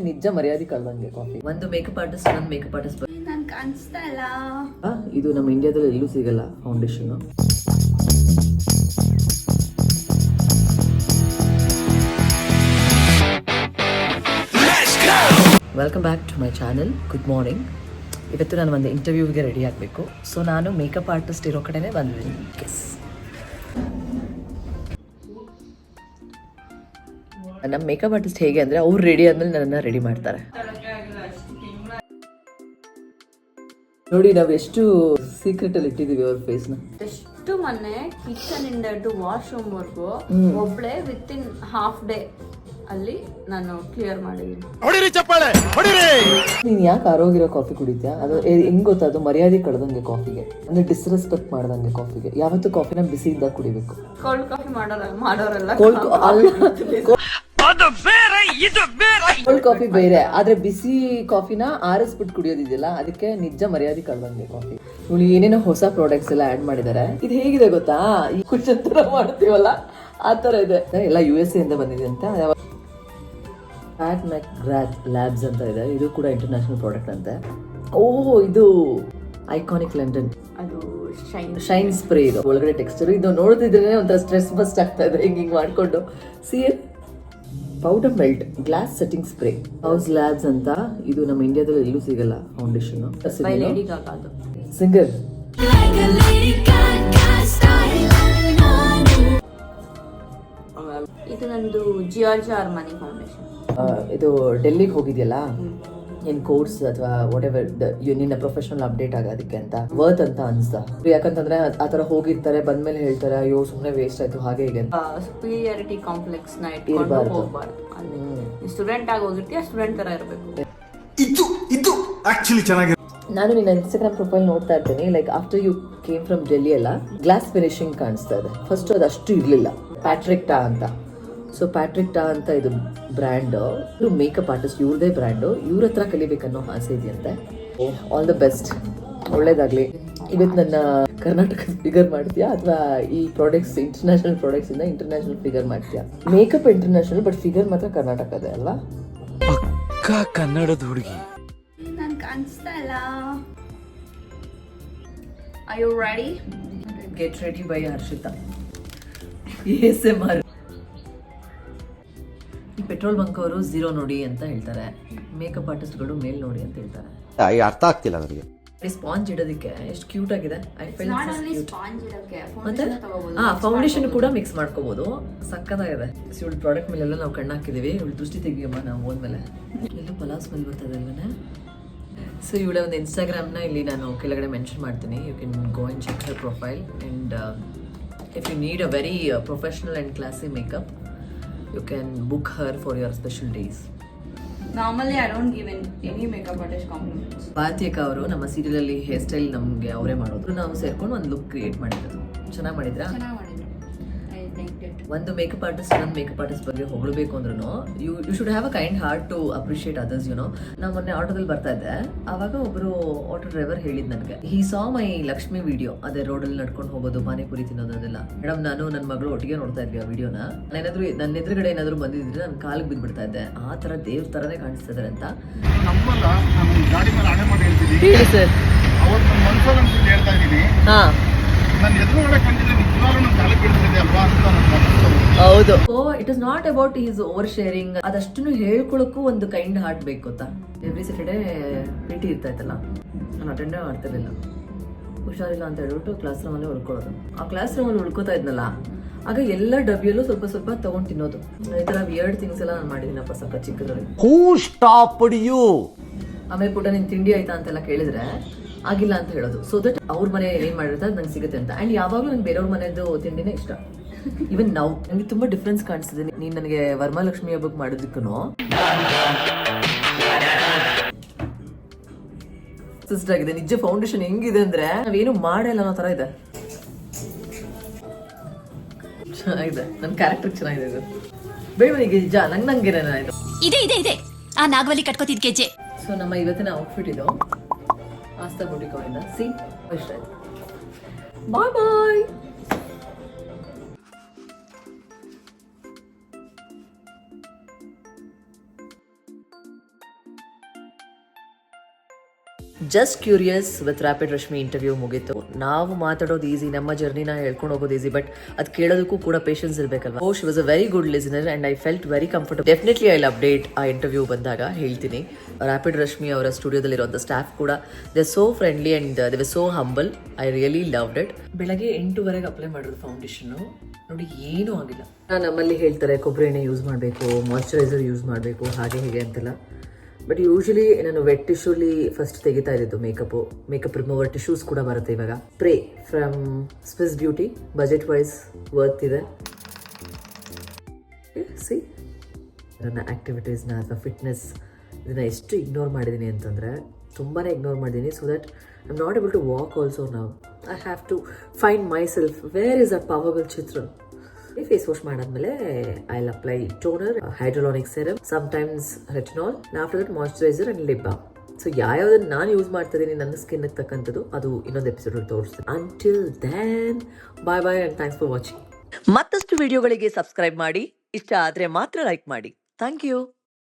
ನಿಜ ಮರ್ಯಾದೆ ಕಳ್ದಂಗೆ ಕಾಫಿ. ಒಂದು ಮೇಕಪ್ ಆರ್ಟಿಸ್ಟ್ ಒಂದು ಮೇಕಪ್ ಆರ್ಟಿಸ್ಟ್ ನಾನು ಕಾಣಿಸ್ತಾ ಇಲ್ಲ. ಇದು ನಮ್ಮ ಇಂಡಿಯಾದಲ್ಲಿ ಎಲ್ಲೂ ಸಿಗಲ್ಲ foundation. Welcome back to my channel. Good morning. ಇವತ್ತು ನಾನು ಒಂದು ಇಂಟರ್ವ್ಯೂಗೆ ರೆಡಿ ಆಗಬೇಕು. ಸೊ ನಾನು ಮೇಕಪ್ ಆರ್ಟಿಸ್ಟ್ ಇರೋ ಕಡೆನೇ ಬಂದಿದ್ದೀನಿ. ನಮ್ಮ ಮೇಕಪ್ ಆರ್ಟಿಸ್ಟ್ ಹೇಗೆ ಅಂದರೆ ಅವ್ರು ರೆಡಿ ಆದ್ಮೇಲೆ ನನ್ನನ್ನು ರೆಡಿ ಮಾಡ್ತಾರೆ. ನೋಡಿ ನಾವು ಎಷ್ಟು ಸೀಕ್ರೆಟ್ ಅಲ್ಲಿ ಇಟ್ಟಿದೀವಿ ಅವ್ರ ಫೇಸ್ ನ. ಎಷ್ಟು ಮೊನ್ನೆ ಕಿಚನ್ ಇಂದ ಹಿಡಿದು ವಾಶ್ರೂಮ್ ವರ್ಗು ಒಬ್ಳೆ ವಿತ್ ಇನ್ ಹಾಫ್ ಡೇ ಅಲ್ಲಿ ನಾನು ಕ್ಲಿಯರ್ ಮಾಡಿದ್ದೀನಿ. ನೀನ್ ಯಾಕೆ ಆರೋಗಿರೋ ಕಾಫಿ ಕುಡಿತ್ಯಾ? ಅದು ಹೆಂಗ್ ಗೊತ್ತಾ, ಅದು ಮರ್ಯಾದೆ ಕಳ್ದಂಗೆ ಕಾಫಿಗೆ, ಅಂದ್ರೆ ಡಿಸ್ರೆಸ್ಪೆಕ್ಟ್ ಮಾಡ್ದಂಗೆ ಕಾಫಿಗೆ. ಯಾವತ್ತು ಕಾಫಿನ ಬಿಸಿ ಇದ್ದಾಗ ಕುಡಿಬೇಕು. ಕೋಲ್ಡ್ ಕಾಫಿ ಮಾಡೋರೆಲ್ಲ ಕೋಲ್ಡ್ ಕಾಫಿ ಬೇರೆ, ಆದ್ರೆ ಬಿಸಿ ಕಾಫಿನ ಆರಿಸ್ಬಿಟ್ಟು ಕುಡಿಯೋದಿದೆಯಲ್ಲ, ಅದಕ್ಕೆ ನಿಜ ಮರ್ಯಾದೆ ಕಳ್ದಂಗೆ ಕಾಫಿ. ಇವಳು ಏನೇನೋ ಹೊಸ ಪ್ರಾಡಕ್ಟ್ಸ್ ಎಲ್ಲ ಆಡ್ ಮಾಡಿದ್ದಾರೆ. ಇದು ಹೇಗಿದೆ ಗೊತ್ತಾ, ಈ ಕುಶನ್ ತರ ಮಾಡ್ತೀವಲ್ಲ ಆ ತರ ಇದೆ. ಎಲ್ಲ USA ಇಂದ ಬಂದಿದೆ ಅಂತ. ಪ್ಯಾಟ್ ಮ್ಯಾಕ್ ಗ್ರಾತ್ ಲ್ಯಾಬ್ಸ್ ಅಂತ ಇದೆ. ಇದು ಕೂಡ ಇಂಟರ್ನ್ಯಾಷನಲ್ ಪ್ರಾಡಕ್ಟ್ ಅಂತೆ. ಇದು ಐಕಾನಿಕ್ ಲಂಡನ್ ಅದು ಶೈನ್ ಸ್ಪ್ರೇ. ಇದು ಒಳಗಡೆ ಟೆಕ್ಸ್ಚರ್. ಇದು ನೋಡ್ತಿದ್ರೆ ಒಂಥರ ಸ್ಟ್ರೆಸ್ ಬಸ್ಟ್ ಆಗ್ತಾ ಇದೆ ಹಿಂಗ್ ಮಾಡ್ಕೊಂಡು. Powder melt glass setting spray house labs ಅಂತ. ಇದು ನಮ್ಮ ಇಂಡಿಯಾದಲ್ಲಿ ಎಲ್ಲೂ ಸಿಗಲ್ಲ ಫೌಂಡೇಶನ್. ಸಿಂಗಲ್ ಇದು ನಂದು ಜಿಯಾರ್ಜಿಯಾ ಅರ್ಮಾನಿ ಫೌಂಡೇಶನ್. ಇದು ಡೆಲ್ಲಿಗೆ ಹೋಗಿದ್ಯಲ್ಲ, ಏನ್ ಕೋರ್ಸ್ ಅಥವಾ ವಾಟ್ ಎವರ್ ನಿನ್ನ ಪ್ರೊಫೆಷನಲ್ ಅಪ್ಡೇಟ್ ಆಗೋದಕ್ಕೆ ಅಂತ ವರ್ತ್ ಅಂತ ಅನ್ಸ್ತಾ? ಯಾಕಂತಂದ್ರೆ ಆತರ ಹೋಗಿರ್ತಾರೆ, ಬಂದ್ಮೇಲೆ ಹೇಳ್ತಾರೆ ಅಯ್ಯೋ ಸುಮ್ನೆ ವೇಸ್ಟ್ ಆಯ್ತು ಹಾಗೆ ಹೀಗೆ. ಸುಪೀರಿಯಾರಿಟಿ ಕಾಂಪ್ಲೆಕ್ಸ್ ನ ಇಟ್ಕೊಂಡು ಹೋಗ್ಬಾರ್ದು. ಸ್ಟೂಡೆಂಟ್ ಆಗಿ ಹೋಗಿರ್ತೀಯ, ಸ್ಟೂಡೆಂಟ್ ತರ ಇರಬೇಕು. ಇದು ಆಕ್ಚುಲಿ ಚೆನ್ನಾಗಿ. ನಾನು ನಿನ್ನ ಇನ್ಸ್ಟಾಗ್ರಾಮ್ ಪ್ರೊಫೈಲ್ ನೋಡ್ತಾ ಇರ್ತೀನಿ. Like after you came from Delhi ಎಲ್ಲ ಗ್ಲಾಸ್ ಫಿನಿಶಿಂಗ್ ಕಾಣಿಸ್ತಾ ಇದೆ. ಫಸ್ಟ್ ಅದು ಅಷ್ಟು ಇರ್ಲಿಲ್ಲ. ಪ್ಯಾಟ್ರಿಕ್ ಟಾ ಅಂತ. ಸೊ ಪ್ಯಾಟ್ರಿಕ್ ಟಾ ಅಂತ ಇದು ಬ್ರ್ಯಾಂಡ್. ಇವರು ಮೇಕಪ್ ಆರ್ಟಿಸ್ಟ್, ಇವ್ರದೇ ಬ್ರ್ಯಾಂಡು. ಇವ್ರ ಹತ್ರ ಕಲಿಬೇಕನ್ನೋ ಆಸೆ ಇದೆಯಂತೆ. ಆಲ್ ದ ಬೆಸ್ಟ್, ಒಳ್ಳೇದಾಗ್ಲಿ. ಇವತ್ತು ನನ್ನ ಕರ್ನಾಟಕದ ಫಿಗರ್ ಮಾಡ್ತೀಯಾ ಅಥವಾ ಈ ಪ್ರಾಡಕ್ಟ್ಸ್ ಇಂಟರ್ನ್ಯಾಷನಲ್ ಪ್ರಾಡಕ್ಟ್ಸ್ ಇಂದ ಇಂಟರ್ನ್ಯಾಷನಲ್ ಫಿಗರ್ ಮಾಡ್ತೀಯಾ? ಮೇಕಪ್ ಇಂಟರ್ನ್ಯಾಷನಲ್, ಬಟ್ ಫಿಗರ್ ಮಾತ್ರ ಕರ್ನಾಟಕದೇ ಅಲ್ವಾ? ಪಕ್ಕಾ ಕನ್ನಡದ ಹುಡುಗಿ. ನಾನು ಕಾಣಿಸ್ತಾ ಇಲ್ಲ. Are you ready? Get ready by Harshita. ASMR. ಈ ಪೆಟ್ರೋಲ್ ಬಂಕ್ ಅವರು 0 ನೋಡಿ ಅಂತ ಹೇಳ್ತಾರೆ, ಮೇಕಪ್ ಆರ್ಟಿಸ್ಟ್ಗಳು ಮೇಲ್ ನೋಡಿ ಅಂತ ಹೇಳ್ತಾರೆ. ಅರ್ಥ ಆಗ್ತಿಲ್ಲ ನನಗೆ. ಸ್ಪಾಂಜ್ ಇಡೋದಕ್ಕೆ ಎಷ್ಟು ಕ್ಯೂಟ್ ಆಗಿದೆ. ಐ ಫೀಲ್ ಸ್ಪಾಂಜ್ ಇಡಕ್ಕೆ ಮತ್ತೆ ಫೌಂಡೇಶನ್ ಕೂಡ ಮಿಕ್ಸ್ ಮಾಡ್ಕೋಬಹುದು. ಸಕ್ಕತ್ತಾಗಿದೆ. ಇವಳು ಪ್ರಾಡಕ್ಟ್ ಮೇಲೆಲ್ಲ ನಾವು ಕಣ್ಣು ಹಾಕಿದೀವಿ. ಇವಳು ದೃಷ್ಟಿ ತೆಗಿಯಮ್ಮ ನಾವು ಹೋದ್ಮೇಲೆ. ಎಲ್ಲ ಪಲಾವ್ ಸ್ಮೆಲ್ ಬರ್ತದೆ ಅಲ್ವೇ? ಸೊ ಇವಳ ಒಂದು ಇನ್ಸ್ಟಾಗ್ರಾಮ್ನ ಇಲ್ಲಿ ನಾನು ಕೆಳಗಡೆ ಮೆನ್ಷನ್ ಮಾಡ್ತೀನಿ. You can go and check her profile. And if you need a very professional and classy makeup, you can book her for your special days. Normally I don't give any makeup artist compliments. ಪಾತ್ಯಕ ಅವರು ನಮ್ಮ serial ಅಲ್ಲಿ hair style ನಮಗೆ ಅವರೇ ಮಾಡೋದು. ನಾವು ಸೇರ್ಕೊಂಡು ಒಂದು look create ಮಾಡಿರೋದು. ಚೆನ್ನಾಗಿ ಮಾಡಿದ್ರಾ? I liked it. ಒಂದು ಮೇಕಪ್ ಆರ್ಟಿಸ್ಟ್ ಇನ್ನೊಂದು ಮೇಕಪ್ ಆರ್ಟಿಸ್ಟ್ ಬಗ್ಗೆ ಹೊಗಳಬೇಕು ಅಂದ್ರೂ you should have a kind heart to appreciate others. ನಾವು ಮೊನ್ನೆ ಆಟೋದಲ್ಲಿ ಬರ್ತಾ ಇದ್ದೆ, ಆವಾಗ ಒಬ್ರು ಆಟೋ ಡ್ರೈವರ್ ಹೇಳಿದ್ ನನಗೆ, ಹಿ ಸಾ ಮೈ ಲಕ್ಷ್ಮಿ ವಿಡಿಯೋ. ಅದೇ ರೋಡಲ್ಲಿ ನಡ್ಕೊಂಡು ಹೋಗೋದು, ಪಾನಿಪುರಿ ತಿನ್ನೋದು ಅದೆಲ್ಲ. ಮೇಡಮ್ ನಾನು ನನ್ನ ಮಗಳು ಒಟ್ಟಿಗೆ ನೋಡ್ತಾ ಇದ್ವಿ ಆ ವಿಡಿಯೋನ. ಏನಾದ್ರು ನನ್ನ ಎದುರುಗಡೆ ಏನಾದ್ರು ಬಂದಿದ್ರೆ ನನ್ನ ಕಾಲಿಗೆ ಬಿದ್ಬಿಡ್ತಾ ಇದ್ದೆ. ಆ ತರ ದೇವ್ರ ತರನೇ ಕಾಣಿಸ್ತಾ ಇದಾರೆ ಅಂತ. ಹೇಳಿ ಸರ್. ಹೌದು. It is not about is over sharing. ಅದಷ್ಟು ಹೇಳ್ಕೊಳಕ್ಕೂ ಒಂದು ಕೈಂಡ್ ಹಾರ್ಟ್ ಬೇಕು ಗೊತ್ತಾ. ಎವ್ರಿ ಸ್ಯಾಟರ್ಡೇ PT ಇರ್ತಾ ಇತ್ತಲ್ಲ, ನಾನು ಅಟೆಂಡೇ ಮಾಡ್ತಿರ್ಲಿಲ್ಲ. ಹುಷಾರಿಲ್ಲ ಅಂತ ಹೇಳ್ಬಿಟ್ಟು ಕ್ಲಾಸ್ ರೂಮಲ್ಲಿ ಉಳ್ಕೊಳ್ಳೋದು. ಆ ಕ್ಲಾಸ್ ರೂಮಲ್ಲಿ ಉಳ್ಕೋತಾ ಇದ್ನಲ್ಲ, ಆಗ ಎಲ್ಲ ಡಬ್ಬಿಯಲ್ಲೂ ಸ್ವಲ್ಪ ಸ್ವಲ್ಪ ತಗೊಂಡು ತಿನ್ನೋದು. ಈ ತರ ವಿಯರ್ಡ್ ಥಿಂಗ್ಸ್ ಎಲ್ಲ ನಾನು ಮಾಡಿದ್ದೀನಪ್ಪ ಸಕ್ಕ ಚಿಕ್ಕದ್ರಲ್ಲಿ. ಆಮೇಲೆ ಪುಟ್ಟ ನಿನ್ ತಿಂಡಿ ಆಯ್ತಾ ಅಂತೆಲ್ಲ ಕೇಳಿದ್ರೆ ಆಗಿಲ್ಲ ಅಂತ ಹೇಳೋದು. ಸೊ ದಟ್ ಅವ್ರ ಮನೆ ಏನ್ ಮಾಡಿರ್ತಾರೆ ನಂಗೆ ಸಿಗುತ್ತೆ ಅಂತ. ಅಂಡ್ ಯಾವಾಗ್ಲೂ ನಂಗೆ ಬೇರೆಯವ್ರ ಮನೆಯದು ತಿಂಡಿನೇ ಇಷ್ಟ. ಇವನ್ ನಾವು ನನಗೆ ತುಂಬಾ ಡಿಫ್ರೆನ್ಸ್ ಕಾಣಿಸ್ತಿದೆ. ನೀನ್ ನನಗೆ ವರಮಹಾಲಕ್ಷ್ಮಿ ಹಬ್ಬಕ್ಕೆ ಮಾಡೋದಕ್ಕೂ ಸಿಸ್ಟರ್ ಆಗಿದೆ. ನಿಜ ಫೌಂಡೇಶನ್ ಹೆಂಗಿದೆ ಅಂದ್ರೆ ನಾವೇನು ಮಾಡಲ್ಲ ಅನ್ನೋ ತರ ಇದೆ. ಚೆನ್ನಾಗಿದೆ, ನನ್ನ ಕ್ಯಾರೆಕ್ಟರ್ ಚೆನ್ನಾಗಿದೆ. ಇದು ಬೇಡವನಿಗೆ ನಿಜ ನಂಗೇನೇನ ಇದೆ ಇದೆ ಇದೆ ಆ ನಾಗವಲ್ಲಿ ಕಟ್ಕೋತಿದ್ ಗೆಜ್ಜೆ. ಸೊ ನಮ್ಮ ಇವತ್ತಿನ ಔಟ್ಫಿಟ್ ಇದು ಆಸ್ತಾ ಬುಟಿಕ್ ಅವರಿಂದ. ಸಿ ಇಷ್ಟ ಆಯ್ತು. Bye bye. Just curious with rapid Rashmi interview ಮುಗೀತು. ನಾವು ಮಾತಾಡೋದು ಈಸಿ, ನಮ್ಮ ಜರ್ನಿನ ಹೇಳ್ಕೊಂಡು ಹೋಗೋದು ಈಸಿ, ಬಟ್ ಅದು ಕೇಳೋದಕ್ಕೂ ಕೂಡ ಪೇಷನ್ಸ್ ಇರಬೇಕಲ್ವಾ. She was a very good listener and I felt very comfortable. Definitely I update ಆ ಇಂಟರ್ವ್ಯೂ ಬಂದಾಗ ಹೇಳ್ತೀನಿ. ರ್ಯಾಪಿಡ್ ರಶ್ಮಿ ಅವರ ಸ್ಟುಡಿಯೋದಲ್ಲಿರುವಂಥ ಸ್ಟಾಫ್ ಕೂಡ they so friendly and they were so humble. I really loved it. ಬೆಳಗ್ಗೆ 8:00 ಅಪ್ಲೈ ಮಾಡಿರೋದು foundation, ನೋಡಿ ಏನೂ ಆಗಿಲ್ಲ. ನಮ್ಮಲ್ಲಿ ಹೇಳ್ತಾರೆ ಕೊಬ್ಬರಿ ಎಣ್ಣೆ ಯೂಸ್ ಮಾಡಬೇಕು, ಮಾಯ್ಶ್ಚರೈಸರ್ ಯೂಸ್ ಮಾಡಬೇಕು, ಹಾಗೆ ಹೀಗೆ ಅಂತೆಲ್ಲ. ಬಟ್ ಯೂಶಲಿ ನಾನು ವೆಟ್ ಟಿಶ್ಯೂಲಿ ಫಸ್ಟ್ ತೆಗಿತಾ ಇದ್ದಿದ್ದು ಮೇಕಪ್ ರಿಮೂವರ್ ಟಿಶ್ಯೂಸ್ ಕೂಡ ಬರುತ್ತೆ ಇವಾಗ. ಪ್ರೇ from Swiss Beauty, budget wise worth ಇದೆ. ಸಿ ನನ್ನ ಆ್ಯಕ್ಟಿವಿಟೀಸ್ನ ಅಥವಾ ಫಿಟ್ನೆಸ್ ಇದನ್ನು ಎಷ್ಟು ಇಗ್ನೋರ್ ಮಾಡಿದ್ದೀನಿ ಅಂತಂದರೆ ತುಂಬಾ ಇಗ್ನೋರ್ ಮಾಡಿದ್ದೀನಿ. So that I am not able to walk also ನಾವು. I have to find myself. Where is a powerful ಚಿತ್ರ. ಫೇಸ್ ವಾಶ್ ಮಾಡಾದ್ಮೇಲೆ I will apply toner, hyaluronic serum, sometimes retinol, after that moisturiser and lip balm. So ಯಾವ್ಯಾವ್ದನ್ನ ನಾನು use ಮಾಡ್ತಾ ಇದ್ದೀನಿ ನನ್ನ ಸ್ಕಿನ್ಗೆ ತಕ್ಕಂಥದ್ದು ಅದು ಇನ್ನೊಂದು ಎಪಿಸೋಡ್ ತೋರಿಸ್ತೀನಿ. Until then bye bye and thanks for watching. ಮತ್ತಷ್ಟು ವಿಡಿಯೋಗಳಿಗೆ ಸಬ್ಸ್ಕ್ರೈಬ್ ಮಾಡಿ. ಇಷ್ಟ ಆದರೆ ಮಾತ್ರ ಲೈಕ್ ಮಾಡಿ. Thank you.